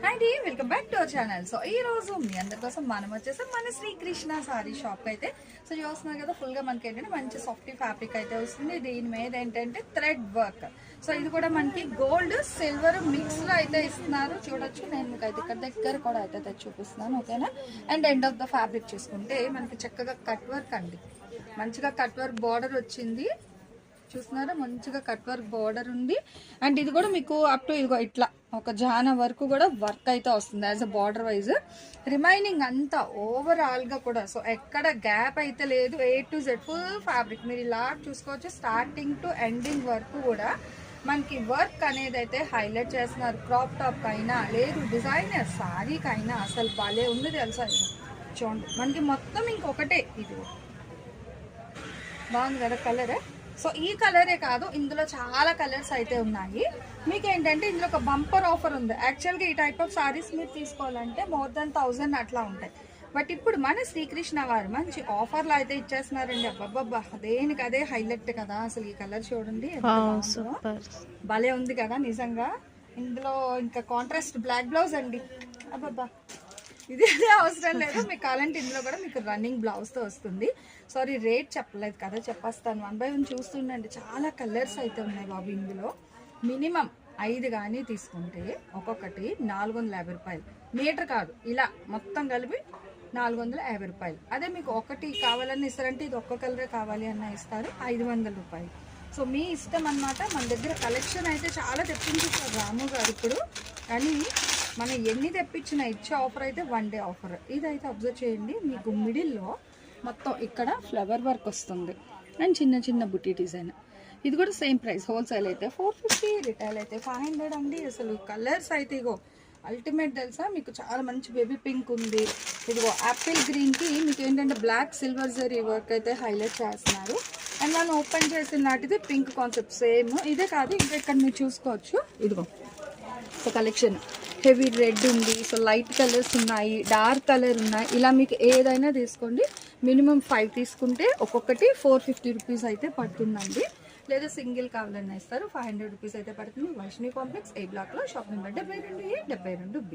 అండి welcome back to our channel. So ఈ రోజు మీ అందరి కోసం మనం వచ్చేసాం మన శ్రీకృష్ణ సారీ షాప్ అయితే. సో చూస్తున్నారు కదా, ఫుల్ గా మనకి ఏంటంటే మంచి సాఫ్ట్ ఫ్యాబ్రిక్ అయితే వస్తుంది. దీని మీద ఏంటంటే థ్రెడ్ వర్క్. సో ఇది కూడా మనకి గోల్డ్ సిల్వర్ మిక్స్ లో అయితే ఇస్తున్నారు. చూడొచ్చు, నేను మీకు అయితే ఇక్కడ దగ్గర కూడా అయితే చూపిస్తున్నాను, ఓకేనా. And end of the fabric చూసుకుంటే మనకి చక్కగా కట్ వర్క్ అండి, మంచిగా కట్ వర్క్ బార్డర్ వచ్చింది. చూస్తున్నారా, మంచిగా కట్ వర్క్ బార్డర్ ఉంది. అండ్ ఇది కూడా మీకు అప్ టు ఇదిగో ఇట్లా ఒక జాన వరకు కూడా వర్క్ అయితే వస్తుంది as a border wise. Remaining అంతా ఓవరాల్ గా కూడా సో ఎక్కడ గ్యాప్ అయితే లేదు. A to Z full fabric మీరు ఇలా చూసుకోవచ్చు. స్టార్టింగ్ టు ఎండింగ్ వరకు కూడా మనకి వర్క్ అనేది అయితే హైలైట్ చేస్తున్నారు. క్రాప్ టాప్ అయినా లేదు డిజైనర్ సారీకి అయినా అసలు భలే ఉంది తెలుసా. చూడండి, మనకి మొత్తం ఇంకొకటే ఇది బాగుంది కదా కలర్. సో ఈ కలరే కాదు, ఇందులో చాలా కలర్స్ అయితే ఉన్నాయి. మీకు ఏంటంటే ఇందులో ఒక బంపర్ ఆఫర్ ఉంది. యాక్చువల్గా ఈ టైప్ ఆఫ్ సారీస్ మీరు తీసుకోవాలంటే మోర్ దాన్ 1000 అట్లా ఉంటాయి. బట్ ఇప్పుడు మన శ్రీకృష్ణ వారు మంచి ఆఫర్లు అయితే ఇచ్చేస్తున్నారండి. అబ్బబ్బబ్బా, దేనికి అదే హైలైట్ కదా. అసలు ఈ కలర్ చూడండి, భలే ఉంది కదా నిజంగా. ఇందులో ఇంకా కాంట్రాస్ట్ బ్లాక్ బ్లౌజ్ అండి. అబ్బబ్బా, ఇది అదే అవసరం లేదు. మీకు కావాలంటే ఇందులో కూడా మీకు రన్నింగ్ బ్లౌజ్తో వస్తుంది. సారీ రేట్ చెప్పలేదు కదా, చెప్పేస్తాను. 1 by 1 చూస్తుండండి. చాలా కలర్స్ అయితే ఉన్నాయి బాబు. ఇందులో మినిమం 5 కానీ తీసుకుంటే ఒక్కొక్కటి 450 రూపాయలు. మీటర్ కాదు, ఇలా మొత్తం కలిపి 450 రూపాయలు. అదే మీకు ఒకటి కావాలని ఇస్తారంటే, ఇది ఒక్క కలరే కావాలి అన్న ఇస్తారు, 500 రూపాయలు. సో మీ ఇష్టం అన్నమాట. మన దగ్గర కలెక్షన్ అయితే చాలా తెప్పించారు రాము గారు ఇప్పుడు. కానీ మనం ఎన్ని తెప్పించినా ఇచ్చే ఆఫర్ అయితే 1 day ఆఫర్. ఇదైతే అబ్జర్వ్ చేయండి, మీకు మిడిల్లో మొత్తం ఇక్కడ ఫ్లవర్ వర్క్ వస్తుంది అండ్ చిన్న చిన్న బుట్టి డిజైన్. ఇది కూడా సేమ్ ప్రైస్. హోల్సేల్ అయితే 450, రిటైల్ అయితే 500 అండి. అసలు కలర్స్ అయితే ఇగో అల్టిమేట్ తెలుసా. మీకు చాలా మంచి బేబీ పింక్ ఉంది, ఇదిగో యాపిల్ గ్రీన్కి మీకు ఏంటంటే బ్లాక్ సిల్వర్ జరీ వర్క్ అయితే హైలైట్ చేస్తున్నారు. అండ్ మనం ఓపెన్ చేసిన నాటిది పింక్ కాన్సెప్ట్ సేమ్. ఇదే కాదు, ఇంకా ఇక్కడ మీరు చూసుకోవచ్చు. ఇదిగో సో కలెక్షన్ హెవీ రెడ్ ఉంది, సో లైట్ కలర్స్ ఉన్నాయి, డార్క్ కలర్ ఉన్నాయి. ఇలా మీకు ఏదైనా తీసుకోండి. మినిమం 5 తీసుకుంటే ఒక్కొక్కటి 450 రూపీస్ అయితే పడుతుందండి. లేదా సింగిల్ కావాలన్నా ఇస్తారు, 500 రూపీస్ అయితే పడుతుంది. వైష్ణవి కాంప్లెక్స్ A బ్లాక్లో, షాప్ నెంబర్ 72A 72B.